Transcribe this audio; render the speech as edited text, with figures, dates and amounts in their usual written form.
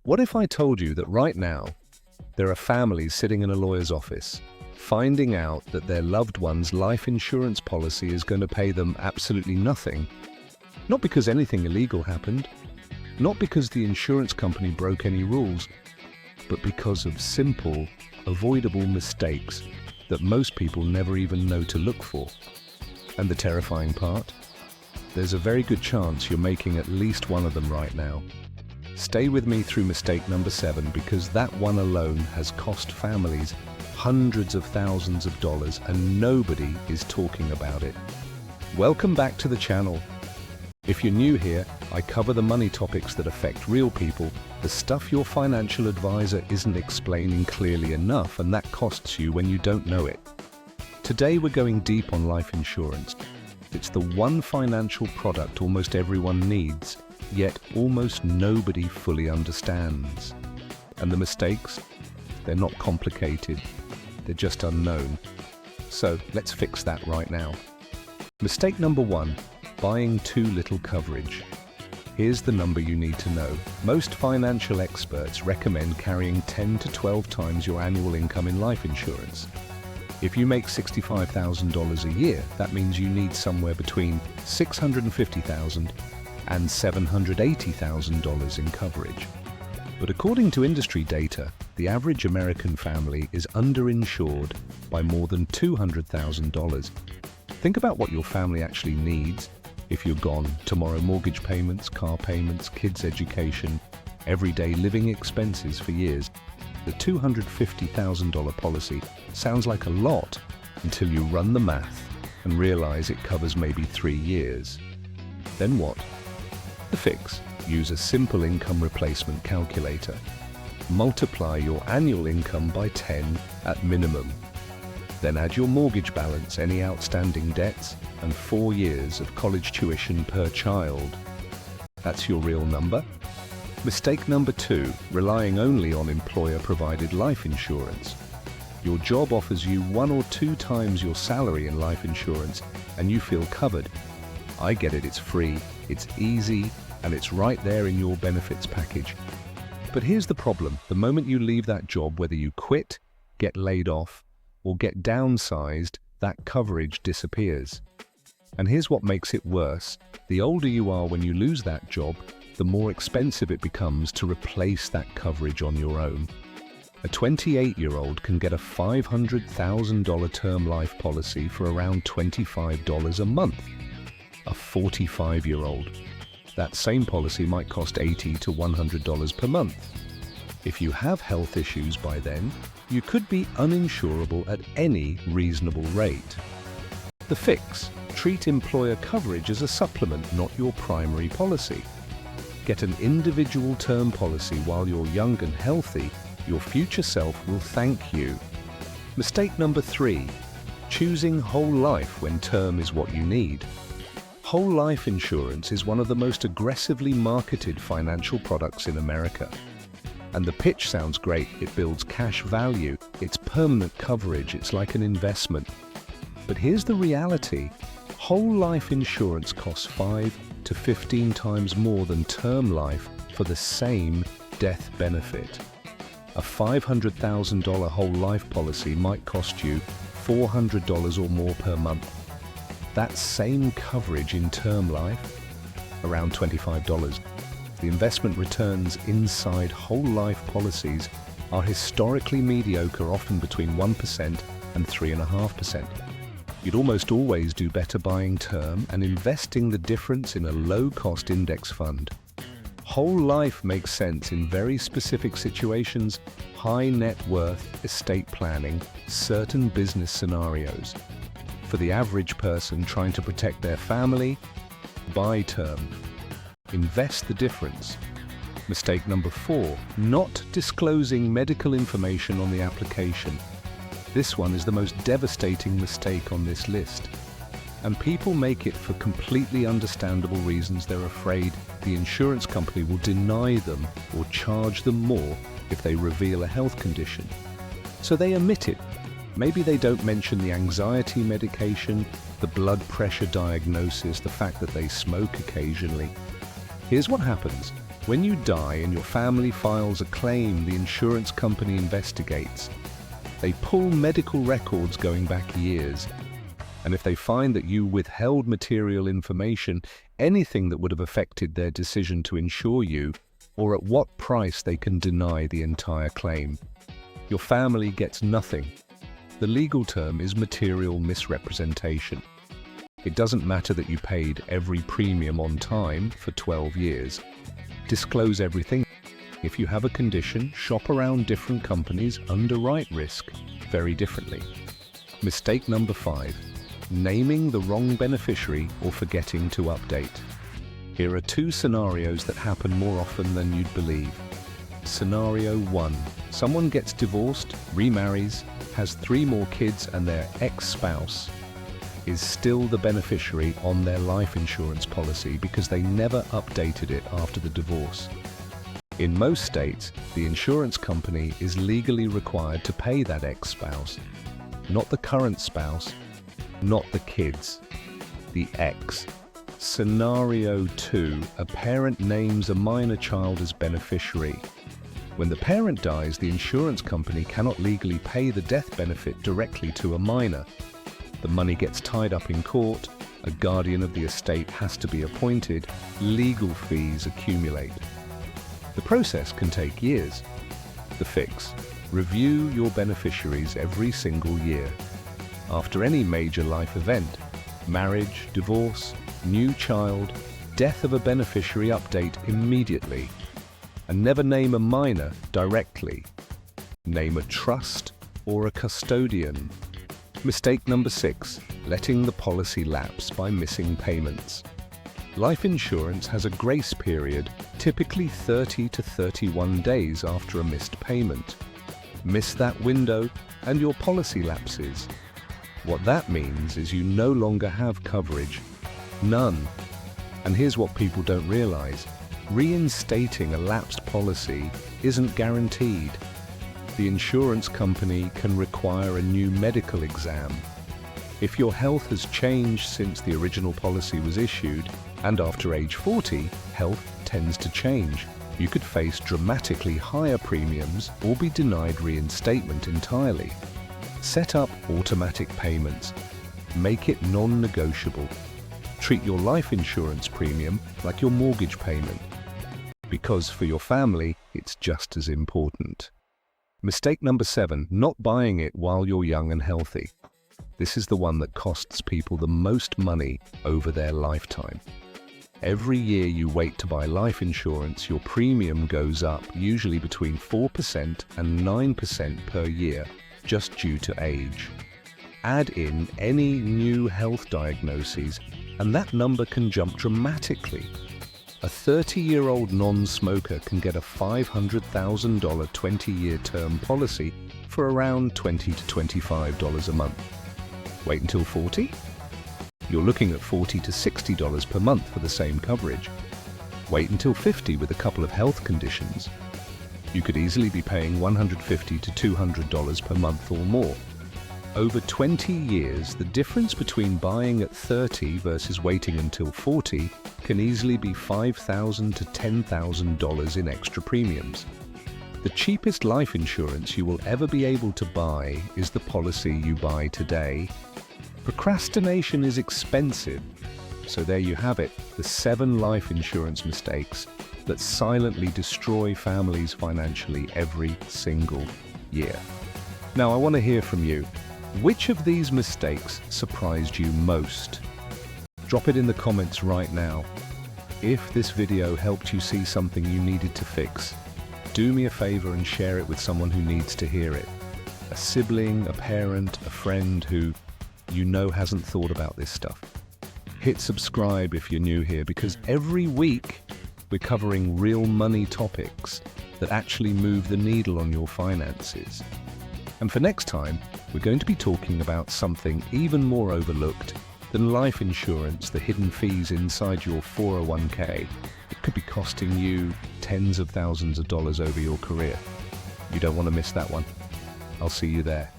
What if I told you that right now, there are families sitting in a lawyer's office, finding out that their loved one's life insurance policy is going to pay them absolutely nothing? Not because anything illegal happened, not because the insurance company broke any rules, but because of simple, avoidable mistakes that most people never even know to look for. And the terrifying part? There's a very good chance you're making at least one of them right now. Stay with me through mistake number 7, because that one alone has cost families hundreds of thousands of dollars and nobody is talking about it. Welcome back to the channel. If you're new here, I cover the money topics that affect real people, the stuff your financial advisor isn't explaining clearly enough, and that costs you when you don't know it. Today we're going deep on life insurance. It's the one financial product almost everyone needs, yet almost nobody fully understands. And the mistakes? They're not complicated, they're just unknown. So let's fix that right now. Mistake number 1, buying too little coverage. Here's the number you need to know. Most financial experts recommend carrying 10 to 12 times your annual income in life insurance. If you make $65,000 a year, that means you need somewhere between $650,000 and $780,000 in coverage. But according to industry data, the average American family is underinsured by more than $200,000. Think about what your family actually needs if you're gone. Tomorrow mortgage payments, car payments, kids' education, everyday living expenses for years. The $250,000 policy sounds like a lot until you run the math and realize it covers maybe 3 years. Then what? The fix: use a simple income replacement calculator. Multiply your annual income by 10 at minimum. Then add your mortgage balance, any outstanding debts, and 4 years of college tuition per child. That's your real number. Mistake number 2, relying only on employer-provided life insurance. Your job offers you 1 or 2 times your salary in life insurance, and you feel covered. I get it, it's free, it's easy, and it's right there in your benefits package. But here's the problem: the moment you leave that job, whether you quit, get laid off, or get downsized, that coverage disappears. And here's what makes it worse: the older you are when you lose that job, the more expensive it becomes to replace that coverage on your own. A 28-year-old can get a $500,000 term life policy for around $25 a month. A 45-year-old, that same policy might cost $80 to $100 per month. If you have health issues by then, you could be uninsurable at any reasonable rate. The fix: treat employer coverage as a supplement, not your primary policy. Get an individual term policy while you're young and healthy. Your future self will thank you. Mistake number 3, choosing whole life when term is what you need. Whole life insurance is one of the most aggressively marketed financial products in America. And the pitch sounds great: it builds cash value, it's permanent coverage, it's like an investment. But here's the reality: whole life insurance costs 5 to 15 times more than term life for the same death benefit. A $500,000 whole life policy might cost you $400 or more per month. That same coverage in term life, around $25. The investment returns inside whole life policies are historically mediocre, often between 1% and 3.5%. You'd almost always do better buying term and investing the difference in a low-cost index fund. Whole life makes sense in very specific situations: high net worth, estate planning, certain business scenarios. For the average person trying to protect their family, buy term. Invest the difference. Mistake number 4, not disclosing medical information on the application. This one is the most devastating mistake on this list. And people make it for completely understandable reasons. They're afraid the insurance company will deny them or charge them more if they reveal a health condition. So they omit it. Maybe they don't mention the anxiety medication, the blood pressure diagnosis, the fact that they smoke occasionally. Here's what happens. When you die and your family files a claim, the insurance company investigates. They pull medical records going back years. And if they find that you withheld material information, anything that would have affected their decision to insure you, or at what price they can deny the entire claim, your family gets nothing. The legal term is material misrepresentation. It doesn't matter that you paid every premium on time for 12 years. Disclose everything. If you have a condition, shop around different companies, underwrite risk very differently. Mistake number 5. Naming the wrong beneficiary or forgetting to update. Here are 2 scenarios that happen more often than you'd believe. Scenario 1. Someone gets divorced, remarries, has 3 more kids, and their ex-spouse is still the beneficiary on their life insurance policy because they never updated it after the divorce. In most states, the insurance company is legally required to pay that ex-spouse, not the current spouse, not the kids, the ex. Scenario 2. A parent names a minor child as beneficiary. When the parent dies, the insurance company cannot legally pay the death benefit directly to a minor. The money gets tied up in court, a guardian of the estate has to be appointed, legal fees accumulate. The process can take years. The fix: review your beneficiaries every single year. After any major life event, marriage, divorce, new child, death of a beneficiary, update immediately. And never name a minor directly. Name a trust or a custodian. Mistake number 6. Letting the policy lapse by missing payments. Life insurance has a grace period, typically 30 to 31 days after a missed payment. Miss that window and your policy lapses. What that means is you no longer have coverage. None. And here's what people don't realize. Reinstating a lapsed policy isn't guaranteed. The insurance company can require a new medical exam. If your health has changed since the original policy was issued, and after age 40, health tends to change, you could face dramatically higher premiums or be denied reinstatement entirely. Set up automatic payments. Make it non-negotiable. Treat your life insurance premium like your mortgage payment. Because for your family, it's just as important. Mistake number 7. Not buying it while you're young and healthy. This is the one that costs people the most money over their lifetime. Every year you wait to buy life insurance, your premium goes up, usually between 4% and 9% per year, just due to age. Add in any new health diagnoses, and that number can jump dramatically. A 30-year-old non-smoker can get a $500,000 20-year term policy for around $20 to $25 a month. Wait until 40? You're looking at $40 to $60 per month for the same coverage. Wait until 50 with a couple of health conditions. You could easily be paying $150 to $200 per month or more. Over 20 years, the difference between buying at 30 versus waiting until 40 can easily be $5,000 to $10,000 in extra premiums. The cheapest life insurance you will ever be able to buy is the policy you buy today. Procrastination is expensive, so there you have it, the 7 life insurance mistakes that silently destroy families financially every single year. Now, I want to hear from you. Which of these mistakes surprised you most? Drop it in the comments right now. If this video helped you see something you needed to fix, do me a favor and share it with someone who needs to hear it. A sibling, a parent, a friend who you know hasn't thought about this stuff. Hit subscribe if you're new here, because every week we're covering real money topics that actually move the needle on your finances. And for next time, we're going to be talking about something even more overlooked than life insurance, the hidden fees inside your 401k. It could be costing you tens of thousands of dollars over your career. You don't want to miss that one. I'll see you there.